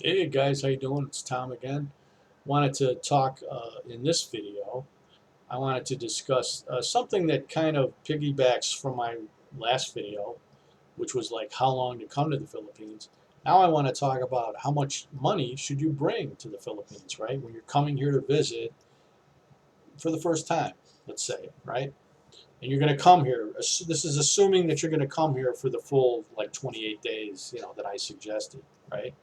Hey guys, how you doing? It's Tom again. Wanted to talk in this video. I wanted to discuss something that kind of piggybacks from my last video, which was like how long to come to the Philippines. Now I want to talk about how much money should you bring to the Philippines, right? When you're coming here to visit for the first time, let's say, right? And you're going to come here. This is assuming that you're going to come here for the full like 28 days, that I suggested, right?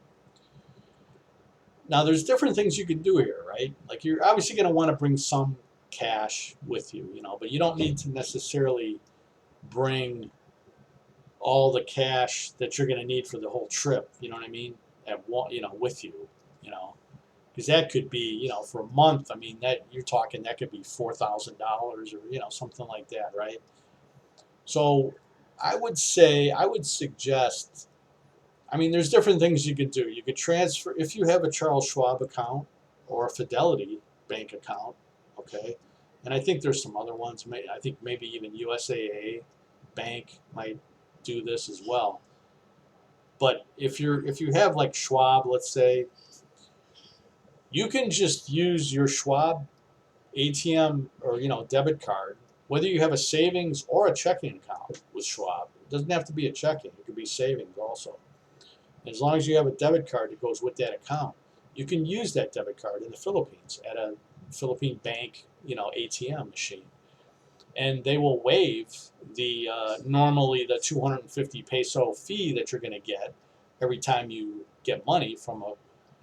Now, there's different things you can do here, right? Like you're obviously going to want to bring some cash with you, but you don't need to necessarily bring all the cash that you're going to need for the whole trip. You know what I mean? At one, with you, you know, because that could be, for a month. I mean, that you're talking that could be $4,000 or something like that, right? So, I would suggest. I mean, there's different things you could do. You could transfer if you have a Charles Schwab account or a Fidelity bank account, okay? And I think there's some other ones. I think maybe even USAA Bank might do this as well. But if you have like Schwab, let's say, you can just use your Schwab ATM or debit card, whether you have a savings or a checking account with Schwab. It doesn't have to be a checking. It could be savings also. As long as you have a debit card that goes with that account, you can use that debit card in the Philippines at a Philippine bank, ATM machine, and they will waive the normally the 250 peso fee that you're going to get every time you get money from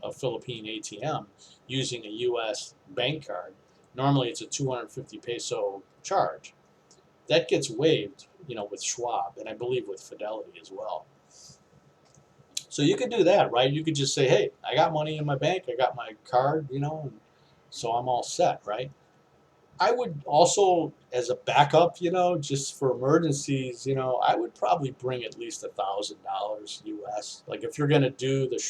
a Philippine ATM using a U.S. bank card. Normally, it's a 250 peso charge. That gets waived, with Schwab, and I believe with Fidelity as well. So you could do that, right? You could just say, hey, I got money in my bank, I got my card, and so I'm all set, right? I would also, as a backup, just for emergencies, I would probably bring at least $1,000 US. Like if you're gonna do the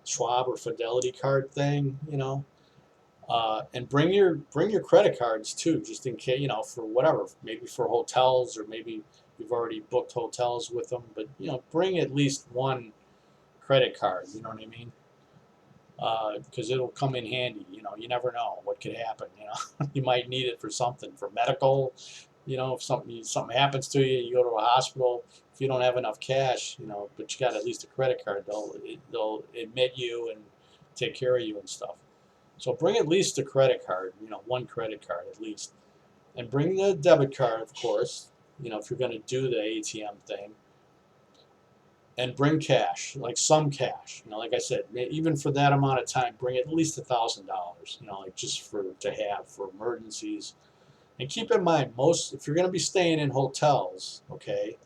Schwab or Fidelity card thing, and bring your credit cards too, just in case, for whatever, maybe for hotels or maybe you've already booked hotels with them, but bring at least one credit card. You know what I mean? Because it'll come in handy. You never know what could happen. You might need it for something, for medical. If something happens to you, you go to a hospital. If you don't have enough cash, but you got at least a credit card, they'll admit you and take care of you and stuff. So bring at least a credit card. One credit card at least, and bring the debit card, of course. If you're going to do the ATM thing, and bring cash, like some cash. Like I said, even for that amount of time, bring at least $1,000. Like just for to have for emergencies. And keep in mind, most if you're going to be staying in hotels, okay.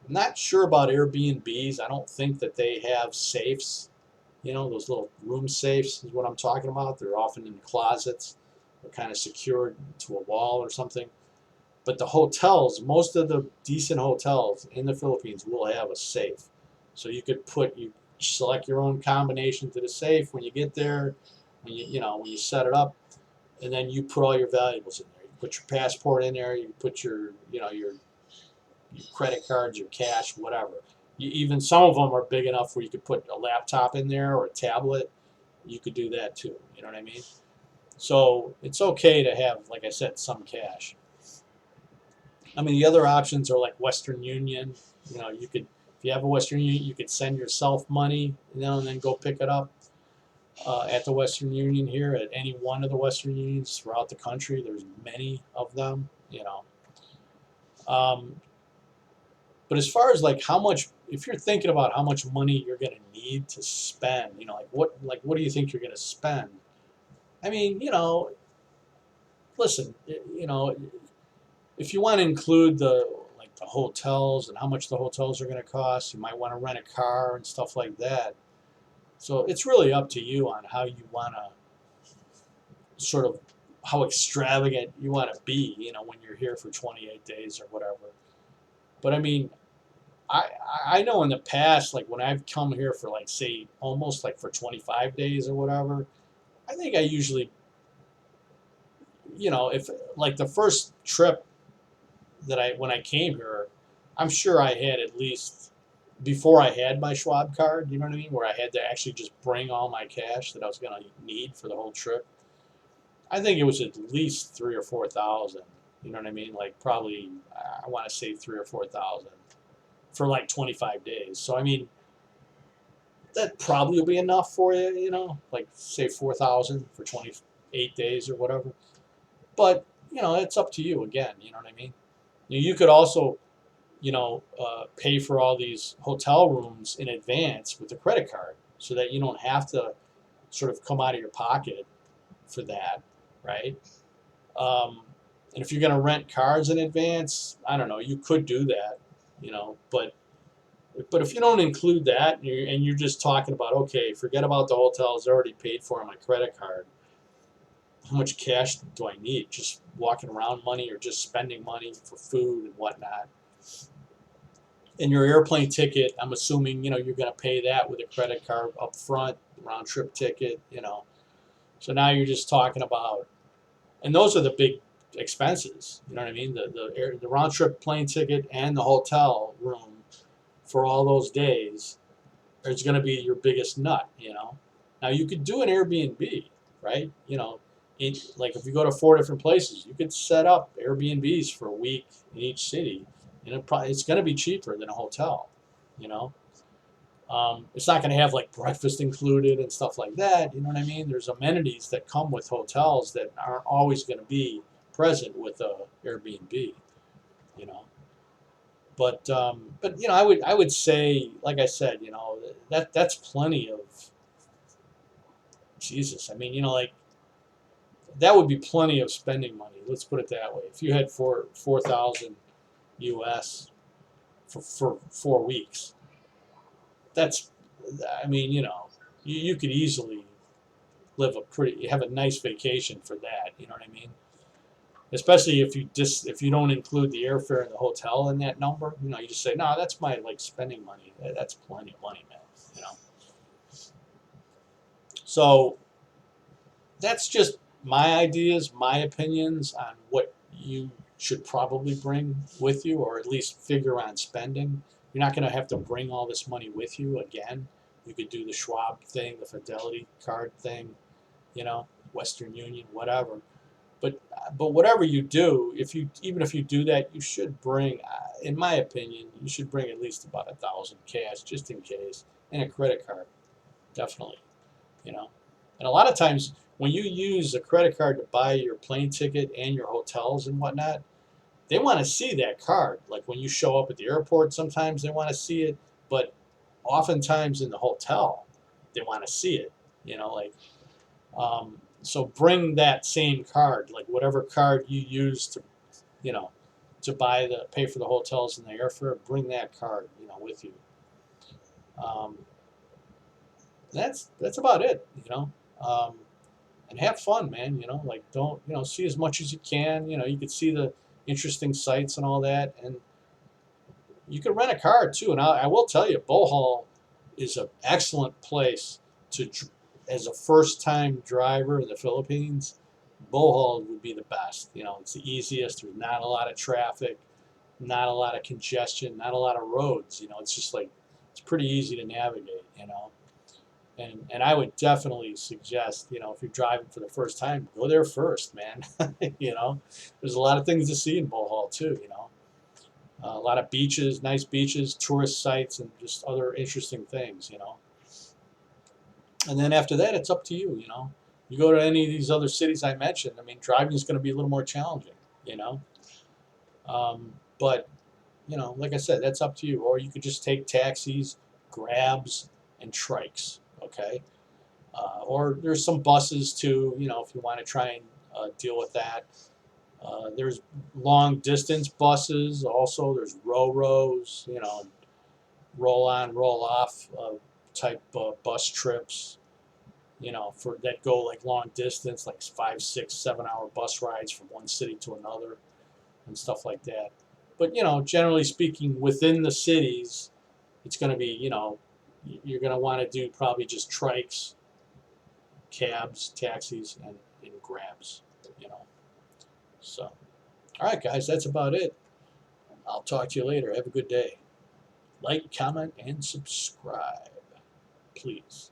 I'm not sure about Airbnbs. I don't think that they have safes. Those little room safes is what I'm talking about. They're often in closets. They're kind of secured to a wall or something. But the hotels, most of the decent hotels in the Philippines will have a safe. So you select your own combination to the safe when you get there, when you set it up, and then you put all your valuables in there. You put your passport in there, you put your credit cards, your cash, whatever. Even some of them are big enough where you could put a laptop in there or a tablet. You could do that too. You know what I mean? So it's okay to have, like I said, some cash. I mean, the other options are like Western Union. You could, if you have a Western Union, you could send yourself money, and then go pick it up at the Western Union here, at any one of the Western Unions throughout the country. There's many of them. Um, but as far as like how much, if you're thinking about how much money you're going to need to spend, like what do you think you're going to spend? I mean, listen, if you want to include the hotels and how much the hotels are going to cost, you might want to rent a car and stuff like that. So it's really up to you on how you want to sort of how extravagant you want to be, when you're here for 28 days or whatever. But I mean, I I know in the past, like when I've come here for like say almost like for 25 days or whatever, I think I usually, if like the first trip that I when I came here, I'm sure I had at least. before I had my Schwab card, you know what I mean, where I had to actually just bring all my cash that I was going to need for the whole trip. I think it was at least 3 or 4 thousand. You know what I mean? Like probably, I want to say 3 or 4 thousand for like 25 days. So I mean, that probably will be enough for you. You know, like say 4,000 for 28 days or whatever. But you know, it's up to you again. You know what I mean? You could also, pay for all these hotel rooms in advance with a credit card, so that you don't have to sort of come out of your pocket for that, right? Um, and if you're going to rent cars in advance, I don't know, you could do that, but if you don't include that and you're just talking about, okay, forget about the hotels, already paid for on my credit card. How much cash do I need? Just walking around money or just spending money for food and whatnot. And your airplane ticket, I'm assuming, you're going to pay that with a credit card up front, round trip ticket. So now you're just talking about, and those are the big expenses. You know what I mean? The round trip plane ticket and the hotel room for all those days is going to be your biggest nut. Now you could do an Airbnb, right? Like if you go to 4 different places, you could set up Airbnbs for a week in each city, and it's going to be cheaper than a hotel. You know, it's not going to have like breakfast included and stuff like that. You know what I mean? There's amenities that come with hotels that aren't always going to be present with a Airbnb. You know, but I would say, like I said, that's plenty of Jesus. I mean, like that would be plenty of spending money. Let's put it that way. If you had 4,000 US for 4 weeks, that's, I mean, you could easily have a nice vacation for that. You know what I mean? Especially if you don't include the airfare and the hotel in that number. You just say, no, that's my like spending money. That's plenty of money, man. You know. So that's just my ideas, my opinions on what you should probably bring with you, or at least figure on spending. You're not going to have to bring all this money with you again. You could do the Schwab thing, the Fidelity card thing, Western Union, whatever. But whatever you do, even if you do that, you should bring, in my opinion, you should bring at least about 1,000 cash just in case, and a credit card, definitely. you know. And a lot of times when you use a credit card to buy your plane ticket and your hotels and whatnot, they want to see that card. Like when you show up at the airport, sometimes they want to see it, but oftentimes in the hotel, they want to see it. Like so bring that same card, like whatever card you use you know, to pay for the hotels and the airfare. Bring that card, with you. Um, that's about it. Um, and have fun, man. Like don't see as much as you can. You could see the interesting sights and all that, and you can rent a car too. And I will tell you, Bohol is an excellent place to, as a first-time driver in the Philippines. Bohol would be the best. It's the easiest. There's not a lot of traffic, not a lot of congestion, not a lot of roads. It's just like it's pretty easy to navigate. And I would definitely suggest, if you're driving for the first time, go there first, man. There's a lot of things to see in Bohol too. A lot of beaches, nice beaches, tourist sites, and just other interesting things. And then after that, it's up to you. You go to any of these other cities I mentioned. I mean, driving is going to be a little more challenging. You know, but like I said, that's up to you. Or you could just take taxis, grabs, and trikes. Okay. Or there's some buses too, if you want to try and deal with that. There's long distance buses also. There's Ro-Ros, roll on, roll off type bus trips, for that go like long distance, like 5, 6, 7 hour bus rides from one city to another and stuff like that. But, generally speaking, within the cities, it's going to be, you're going to want to do probably just trikes, cabs, taxis, and grabs, you know. So, all right, guys, that's about it. I'll talk to you later. Have a good day. Like, comment, and subscribe, please.